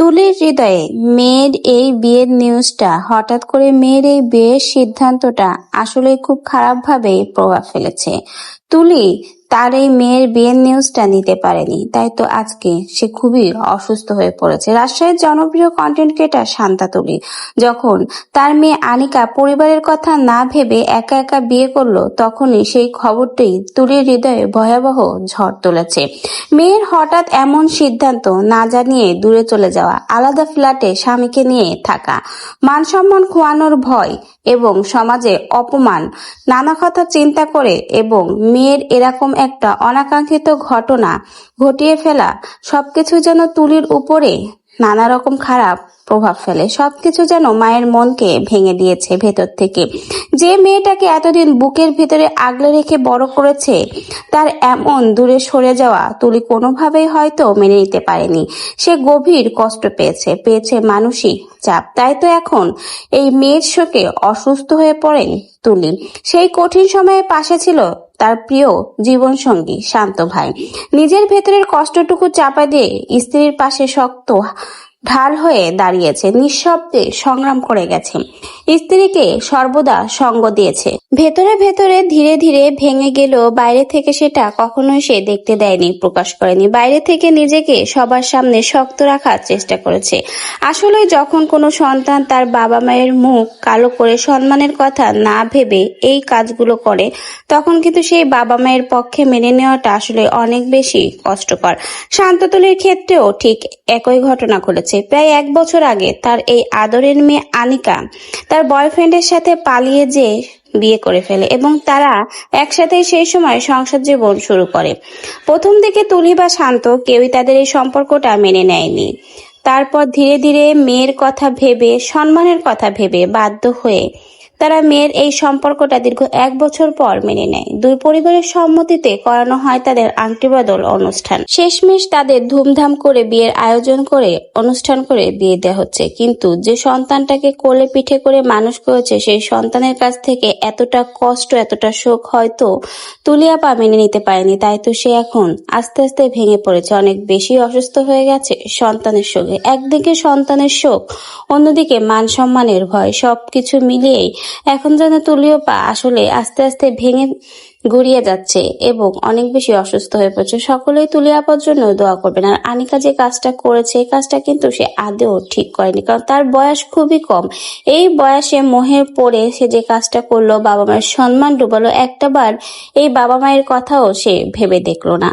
তুলির হৃদয়ে মেয়ের এই বিয়ের নিউজটা হঠাৎ করে মেয়ের এই বিয়ের সিদ্ধান্তটা আসলে খুব খারাপভাবে প্রভাব ফেলেছে। তুলি তার এই মেয়ের বিয়ের নিউজটা নিতে পারেনি, তাই তো আজকে সে খুবই অসুস্থ হয়ে পড়েছে। রাজশাহীর জনপ্রিয় কন্টেন্ট ক্রিয়েটার শান্তা তুলি যখন তার মেয়ে আনিকা পরিবারের কথা না ভেবে একা একা বিয়ে করলো, তখনই সেই খবরটি তুলির হৃদয়ে ভয়াবহ ঝড় তুলেছে। মেয়ের হঠাৎ এমন সিদ্ধান্ত, না জানিয়ে দূরে চলে যাওয়া, আলাদা ফ্ল্যাটে স্বামীকে নিয়ে থাকা, মান সম্মান খোয়ানোর ভয় এবং সমাজে অপমান, নানা কথা চিন্তা করে এবং মেয়ের এরকম একটা অনাকাঙ্ক্ষিত ঘটনা ঘটিয়ে ফেলা, সবকিছু যেন তুলির উপরে নানা রকম খারাপ প্রভাব ফেলে। সবকিছু যেন মায়ের মনকে ভেঙে দিয়েছে ভেতর থেকে। যে মেয়েটাকে এতদিন বুকের ভিতরে আগলে রেখে বড় করেছে, তার এমন দূরে সরে যাওয়া তুলি কোনোভাবেই হয়তো মেনে নিতে পারেনি। সে গভীর কষ্ট পেয়েছে মানসিক চাপ। তাই তো এখন এই মেয়ের শোকে অসুস্থ হয়ে পড়েন তুলি। সেই কঠিন সময়ে পাশে ছিল তার প্রিয় জীবনসঙ্গী শান্ত ভাই। নিজের ভেতরের কষ্টটুকু চাপা দিয়ে স্ত্রীর পাশে শক্ত ঢাল হয়ে দাঁড়িয়েছে, নিঃশব্দে সংগ্রাম করে গেছে, স্ত্রীকে সর্বদা সঙ্গ দিয়েছে। ভেতরে ভেতরে ধীরে ধীরে ভেঙে গেলেও বাইরে থেকে সেটা কখনোই সে দেখতে দেয়নি, প্রকাশ করেনি। বাইরে থেকে নিজেকে সবার সামনে শক্ত রাখার চেষ্টা করেছে। আসলে যখন কোনো সন্তান তার বাবা মায়ের মুখ কালো করে সম্মানের কথা না ভেবে এই কাজগুলো করে, তখন কিন্তু সেই বাবা মায়ের পক্ষে মেনে নেওয়াটা আসলে অনেক বেশি কষ্টকর। শান্ততুলির ক্ষেত্রেও ঠিক একই ঘটনা ঘটেছে। প্রায় 1 বছর আগে তার এই আদরের মেয়ে আনিকা তার বয়ফ্রেন্ডের সাথে পালিয়ে যেয়ে বিয়ে করে ফেলে এবং তারা একসাথেই সেই সময় সংসার জীবন শুরু করে। প্রথম দিকে তুলি বা শান্ত কেউই তাদের এই সম্পর্কটা মেনে নেয়নি। তারপর ধীরে ধীরে মেয়ের কথা ভেবে, সম্মানের কথা ভেবে বাধ্য হয়ে তারা মেয়ের এই সম্পর্কটা দীর্ঘ 1 বছর পর মেনে নেয়। দুই পরিবারের সম্মতিতে করানো হয় তাদের আংটি বদল অনুষ্ঠান। শেষমেশ তাদের ধুমধাম করে বিয়ের আয়োজন করে অনুষ্ঠান করে বিয়ে দেওয়া হচ্ছে। কিন্তু যে সন্তানটাকে কোলে পিঠে করে মানুষ করেছে, সেই সন্তানের কাছ থেকে এতটা কষ্ট, এতটা শোক হয়তো তুলি আপা মেনে নিতে পারেনি। তাই তো সে এখন আস্তে আস্তে ভেঙে পড়েছে, অনেক বেশি অসুস্থ হয়ে গেছে সন্তানের শোকে। একদিকে সন্তানের শোক, অন্যদিকে মান সম্মানের ভয়, সবকিছু মিলিয়েই এখন যেন তুলি আপা আসলে আস্তে আস্তে ভেঙে গুড়িয়ে যাচ্ছে এবং অনেক বেশি অসুস্থ হয়ে পড়ছে। সকলেই তুলি আপার জন্য দোয়া করবেন। আর আনিকা যে কাজটা করেছে, এই কাজটা কিন্তু সে আদেও ঠিক করেনি, কারণ তার বয়স খুবই কম। এই বয়সে মোহে পড়ে সে যে কাজটা করলো, বাবা মায়ের সম্মান ডুবালো, একটাবার এই বাবা মায়ের কথাও সে ভেবে দেখলো না।